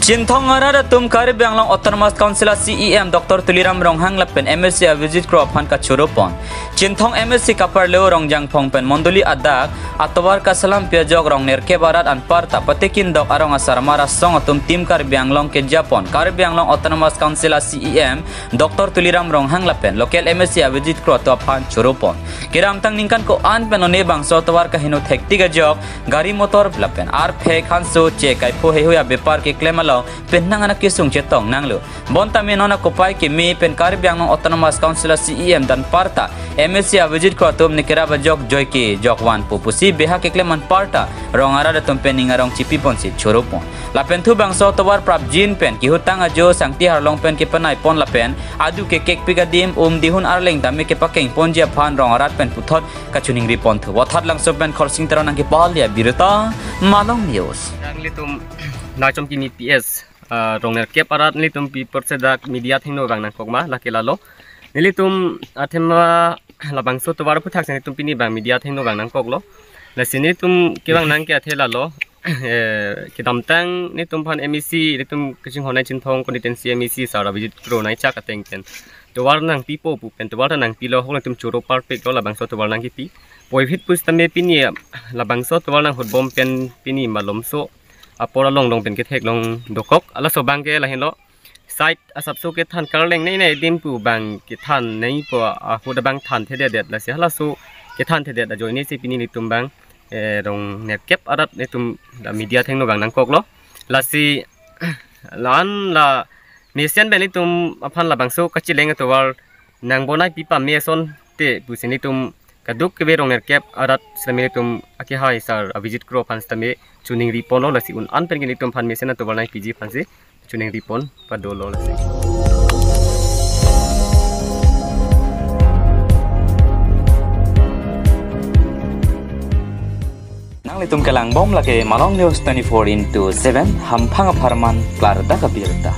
Chinthong arat atum Karib Banglong Autonomous Council CEM Dr. Tuliram Ronghang lapen MAC Avijit Kro aphan kachoro pon. Chinthong MAC kapar leo Ronghang pong pen monduli adak atowar kasalam piajok rong nerke barat an parta patikin dok arong asar maras song atum tim Karib Banglong ke Japon. Karib Banglong Autonomous Council CEM Dr. Tuliram Ronghang lapen local MAC Avijit Kro to aphan choro pon. Kiram tang ningkan ko an penone bangso atowar ka hinut hektiga jok gari motor lapen ar phe khanso che kai pho he hoya bepar ke claim penang anak kisung Chinthong nanglo bonta menona kopai ke me pen Karib Banglong Autonomous Council CEM dan parta MAC Avijit Kro tum nikera bajok joy ke jok wan pupusi beha ke kleman parta rongara da tum pening arong chipi pon si choropon lapen thu bangso tawar prap jin pen ki hutang ajo sangti harlong pen ke panai pon lapen adu ke kek pigadim dihun arleng dami ke pakeng pon je phan rongarat pen puthot kachuning ripon thu wathat lang so pen khorsing taron ang ke palia birata malong news angli tum Najom kini PS rongner kep arat nili tum pi persedak media thingno bang nang kokma laki lalo nili tum athema labang so tawar puthak sani tum pini bang media thingno bang nang koklo lasini tum kebang nang ke athela lo kidam tang ni tum phan MEC ni tum kaching honai Chinthong constituency MEC sara Avijit Kro nai chak ateng ten tawar nang pipo pu pen tawar nang pilo hol tum choro perfect lo labang so tawar nang ki pi poivit pus tame pini labang so tawar nang hotbom pen pini malom so apora long pen ke thek long dokok ala so bang ke la hen lo site asap so ke than karleng nei nei dim pu bang ke than nei po a hu da bang than the de la se hala so ke than the de da join ni se pini ni tum bang rong net kep arat ni tum da media theng no bang nang kok lo la si lan la mesian ben ni tum aphan la bang so ka chileng to war nang bonai pipa meson te pu se ni tum kaduk ke rong net kep arat slami tum aki hai sar Avijit Kro phan stame chuning ripon lo lasi un an pen gini tum phan mesen to balai PG phan se chuning ripon padolo lasi nang litum kelang bom lake malong news 24/7 ham phang pharman klar da kabirta